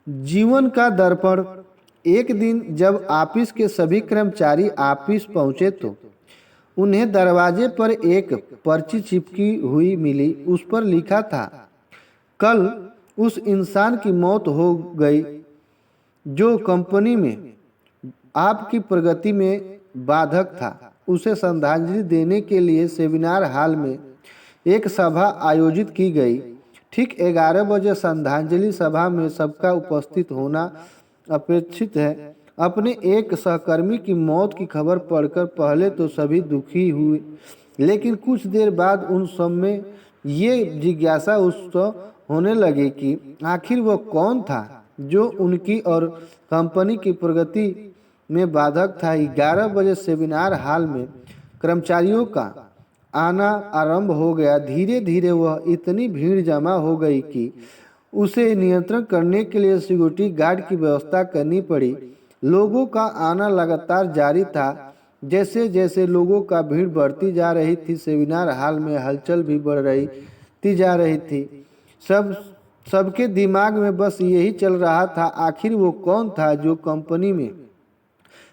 जीवन का दर्पण। एक दिन जब ऑफिस के सभी कर्मचारी ऑफिस पहुंचे तो उन्हें दरवाजे पर एक पर्ची चिपकी हुई मिली। उस पर लिखा था, कल उस इंसान की मौत हो गई जो कंपनी में आपकी प्रगति में बाधक था। उसे श्रद्धांजलि देने के लिए सेमिनार हॉल में एक सभा आयोजित की गई। ठीक 11 बजे श्रद्धांजलि सभा में सबका उपस्थित होना अपेक्षित है। अपने एक सहकर्मी की मौत की खबर पढ़कर पहले तो सभी दुखी हुए, लेकिन कुछ देर बाद उन सब में ये जिज्ञासा उत्सव होने लगी कि आखिर वह कौन था जो उनकी और कंपनी की प्रगति में बाधक था। 11 बजे सेमिनार हॉल में कर्मचारियों का आना आरंभ हो गया। धीरे धीरे वह इतनी भीड़ जमा हो गई कि उसे नियंत्रण करने के लिए सिक्योरिटी गार्ड की व्यवस्था करनी पड़ी। लोगों का आना लगातार जारी था। जैसे जैसे लोगों का भीड़ बढ़ती जा रही थी, सेमिनार हॉल में हलचल भी बढ़ रही जा रही थी। सबके दिमाग में बस यही चल रहा था, आखिर वो कौन था जो कंपनी में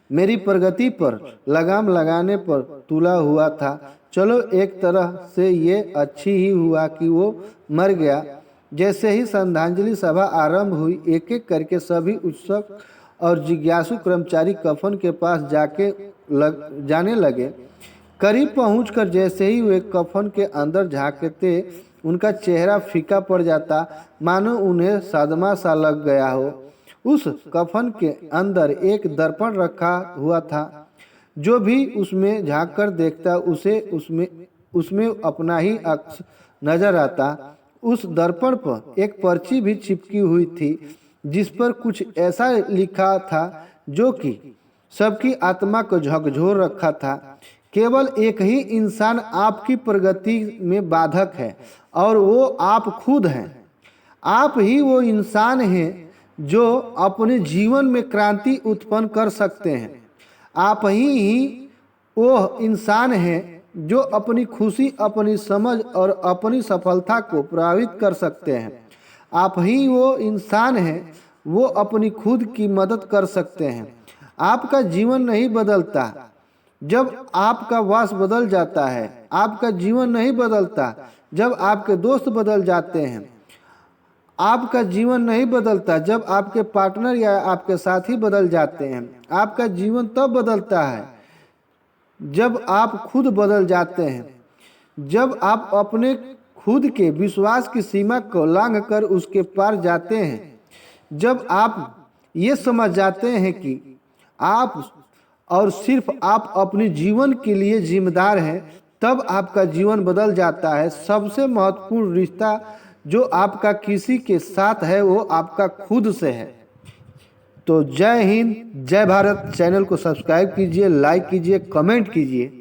मेरी प्रगति पर लगाम लगाने पर तुला हुआ था। चलो, एक तरह से ये अच्छी ही हुआ कि वो मर गया। जैसे ही श्रद्धांजलि सभा आरंभ हुई, एक एक करके सभी उत्सुक और जिज्ञासु कर्मचारी कफन के पास जाने लगे। करीब पहुंचकर जैसे ही वे कफन के अंदर झांकते, उनका चेहरा फीका पड़ जाता, मानो उन्हें सदमा सा लग गया हो। उस कफन के अंदर एक दर्पण रखा हुआ था। जो भी उसमें झांककर देखता उसे उसमें अपना ही अक्स नजर आता। उस दर्पण पर एक पर्ची भी चिपकी हुई थी, जिस पर कुछ ऐसा लिखा था जो कि सबकी आत्मा को झकझोर रखा था। केवल एक ही इंसान आपकी प्रगति में बाधक है और वो आप खुद हैं। आप ही वो इंसान हैं जो अपने जीवन में क्रांति उत्पन्न कर सकते हैं। आप ही वो इंसान हैं जो अपनी खुशी, अपनी समझ और अपनी सफलता को प्रभावित कर सकते हैं। आप ही वो इंसान हैं वो अपनी खुद की मदद कर सकते हैं। आपका जीवन नहीं बदलता जब आपका वास बदल जाता है। आपका जीवन नहीं बदलता जब आपके दोस्त बदल जाते हैं। आपका जीवन नहीं बदलता जब आपके पार्टनर या आपके साथी बदल जाते हैं। आपका जीवन तब बदलता है जब आप खुद बदल जाते हैं। जब आप अपने खुद के विश्वास की सीमा को लांघकर उसके पार जाते हैं। जब आप ये समझ जाते हैं कि आप और सिर्फ आप अपने जीवन के लिए जिम्मेदार हैं, तब आपका जीवन बदल जाता है। सबसे महत्वपूर्ण रिश्ता जो आपका किसी के साथ है वो आपका खुद से है। तो जय हिंद, जय भारत। चैनल को सब्सक्राइब कीजिए, लाइक कीजिए, कमेंट कीजिए।